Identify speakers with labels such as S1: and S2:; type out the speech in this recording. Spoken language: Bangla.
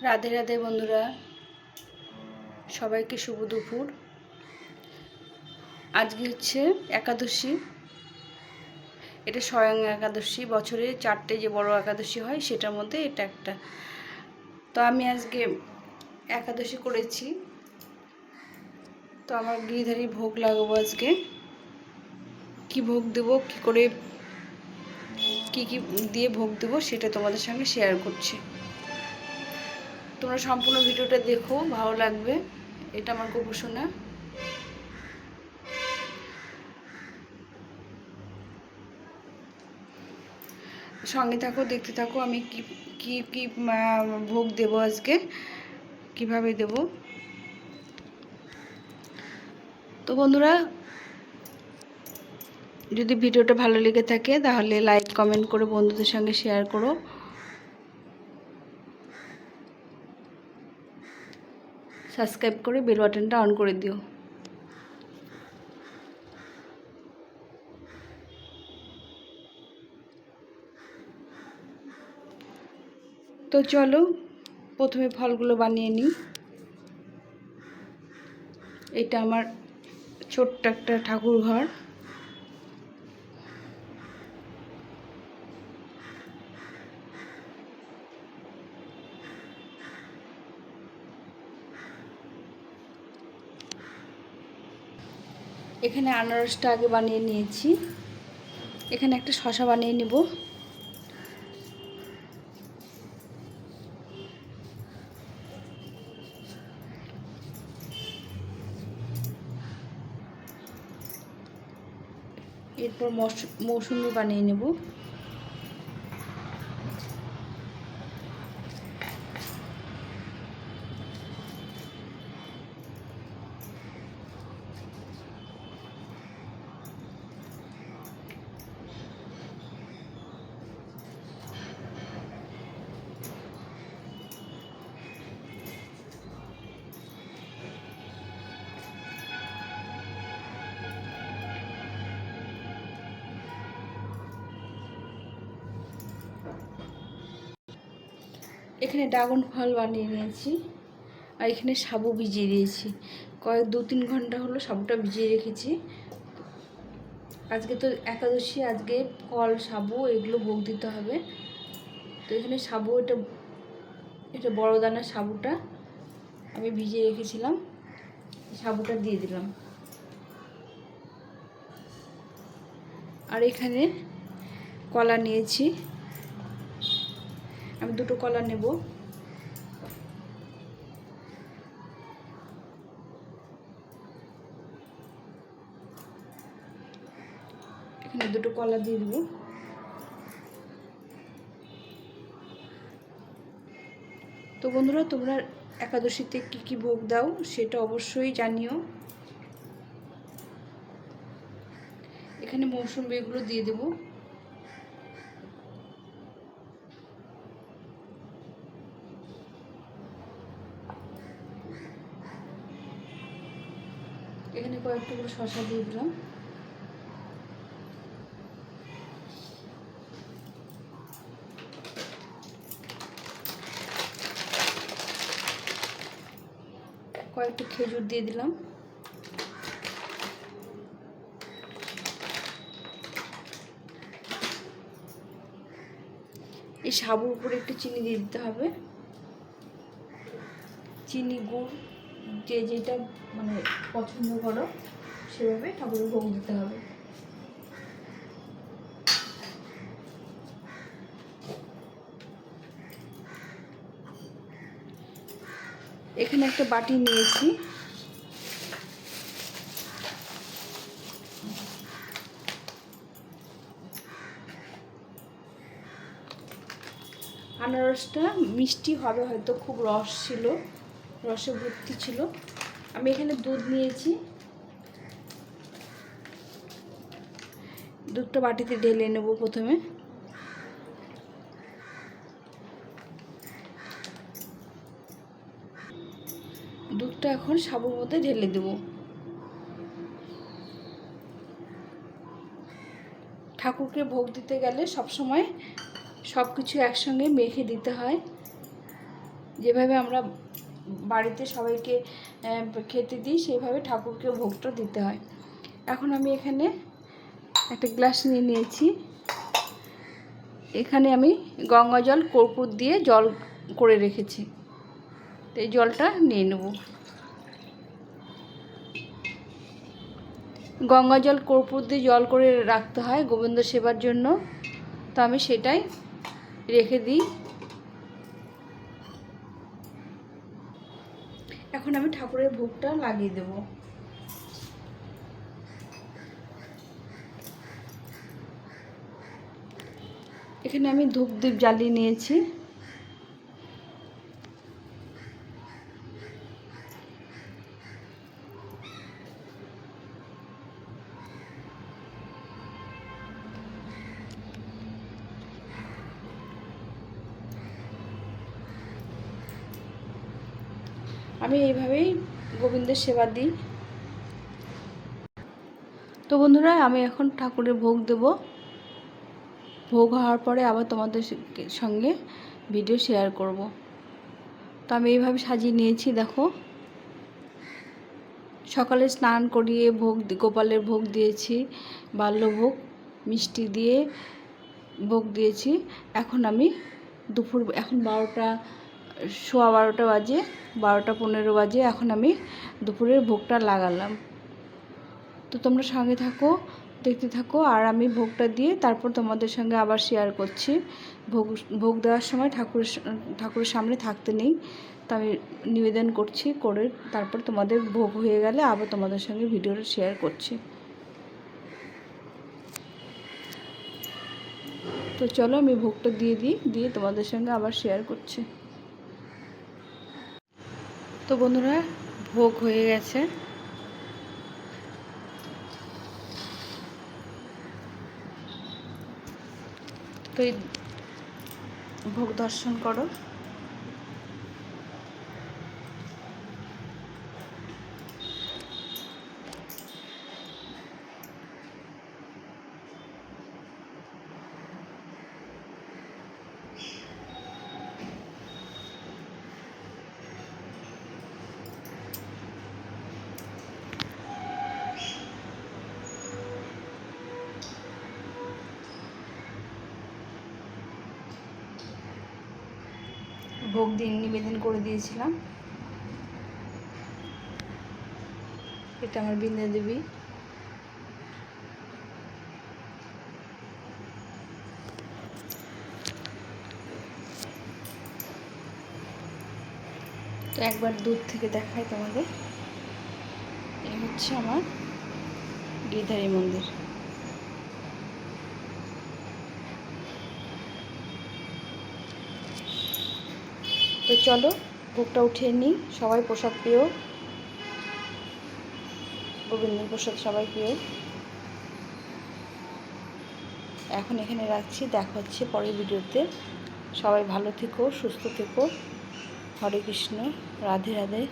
S1: রাধে রাধে বন্ধুরা, সবাইকে শুভ দুপুর। আজকে হচ্ছে একাদশী। এটা স্বয়ং একাদশী, বছরে 4টে যে বড় একাদশী হয় সেটার মধ্যে এটা একটা। তো আমি আজকে একাদশী করেছি, তো আমার গিরিধারী ভোগ লাগাবো আজকে। কি ভোগ দেব, কি করে কি কি দিয়ে ভোগ দেব সেটা তোমাদের সঙ্গে শেয়ার করছি। তোমরা সম্পূর্ণ ভিডিওটা দেখো, ভালো লাগবে। এটা আমার গোপসোনা। সঙ্গে থাকো, দেখতে থাকো আমি কি কি কি ভোগ দেব আজকে, কিভাবে দেব। তো বন্ধুরা, যদি ভিডিওটা ভালো লেগে থাকে তাহলে লাইক কমেন্ট করে বন্ধুদের সঙ্গে শেয়ার করো। সাবস্ক্রাইব করে বেল বাটনটা অন করে দিও। তো চলো প্রথমে ফলগুলো বানিয়ে নিই। এটা আমার ছোট্ট একটা ঠাকুর ঘর। এখানে আনারসটা আগে বানিয়ে নিয়েছি। এখানে একটা শসা বানিয়ে নেব। এরপর মৌসুমি বানিয়ে নেব। এখানে ড্রাগন ফল বানিয়ে নিয়েছি, আর এখানে সাবু ভিজিয়ে দিয়েছি। 2-3 ঘন্টা হলো সাবুটা ভিজিয়ে রেখেছি। আজকে তো একাদশী, আজকে ফল সাবু এগুলো ভোগ দিতে হবে। তো এখানে সাবু, এটা বড় দানার সাবুটা আমি ভিজিয়ে রেখেছিলাম, সাবুটা দিয়ে দিলাম। আর এখানে কলা নিয়েছি, আমি 2টো কলা নেব। এখানে 2টো কলা দিয়ে দেবো। তো বন্ধুরা, তোমরা একাদশীতে কি কি ভোগ দাও সেটা অবশ্যই জানিও। এখানে মৌসুমি এগুলো দিয়ে দেবো। এখানে কয়েকটা করে শসা দিয়ে দিলাম। কয়েকটা খেজুর দিয়ে দিলাম। এই সাবুর উপরে একটু চিনি দিয়ে দিতে হবে। চিনি, গুড় যে যেটা মানে পছন্দ করো সেভাবে ঠাকুরের ভোগ দিতে হবে। এখানে একটা বাটি নিয়েছি, আনারসটা মিষ্টি হবে হয়তো, খুব রস ছিল, রসে ভর্তি ছিল। আমি এখানে দুধ নিয়েছি, দুধটা বাটিতে ঢেলে নেব প্রথমে। দুধটা এখন সাবুর মধ্যে ঢেলে দেব। ঠাকুরকে ভোগ দিতে গেলে সব সময় সব কিছু একসঙ্গে মেখে দিতে হয়। যেভাবে আমরা বাড়িতে সবাইকে খেতে দিই সেইভাবে ঠাকুরকেও ভোগটা দিতে হয়। এখন আমি এখানে একটা গ্লাস নিয়ে নিয়েছি। এখানে আমি গঙ্গা জল কর্পূর দিয়ে জল করে রেখেছি, তো এই জলটা নিয়ে নেব। গঙ্গা জল কর্পূর দিয়ে জল করে রাখতে হয় গোবিন্দ সেবার জন্য, তো আমি সেটাই রেখে দিই। এখন আমি ঠাকুরের ভোগটা লাগিয়ে দেব। এখানে আমি ধূপ দ্বীপ জ্বালিয়ে নিয়েছি। আমি এইভাবেই গোবিন্দের সেবা দিই। তো বন্ধুরা, আমি এখন ঠাকুরের ভোগ দেব। ভোগ হওয়ার পরে আবার তোমাদের সঙ্গে ভিডিও শেয়ার করব। তো আমি এইভাবে সাজিয়ে নিয়েছি। দেখো, সকালে স্নান করিয়ে ভোগ গোপালের ভোগ দিয়েছি, বাল্যভোগ মিষ্টি দিয়ে ভোগ দিয়েছি। এখন আমি এখন 12টা, সোয়া 12টা বাজে, 12টা 15 বাজে। এখন আমি দুপুরের ভোগটা লাগালাম। তো তোমরা সঙ্গে থাকো, দেখতে থাকো, আর আমি ভোগটা দিয়ে তারপর তোমাদের সঙ্গে আবার শেয়ার করছি। ভোগ দেওয়ার সময় ঠাকুরের সামনে থাকতে নেই, তো আমি নিবেদন করছি, করে তারপর তোমাদের ভোগ হয়ে গেলে আবার তোমাদের সঙ্গে ভিডিওটা শেয়ার করছি। তো চলো আমি ভোগটা দিয়ে তোমাদের সঙ্গে আবার শেয়ার করছি। তো বন্ধুরা, ভোগ হয়ে গেছে। তো এই ভোগ দর্শন করো। ভোগ দিয়ে নিবেদন করে দিয়েছিলাম। এটা আমার বিন্দা দেবী। তো একবার দূর থেকে দেখাই তোমাদের। এই হচ্ছে আমার গিরধারী মন্দির। তো চলো ভোগটা উঠিয়ে নিই। সবাই প্রসাদ পেও, গোবিন্দের প্রসাদ সবাই পেও। এখন এখানে রাখছি, দেখা হচ্ছে পরের ভিডিওতে। সবাই ভালো থেকো, সুস্থ থেকো। হরে কৃষ্ণ, রাধে রাধে।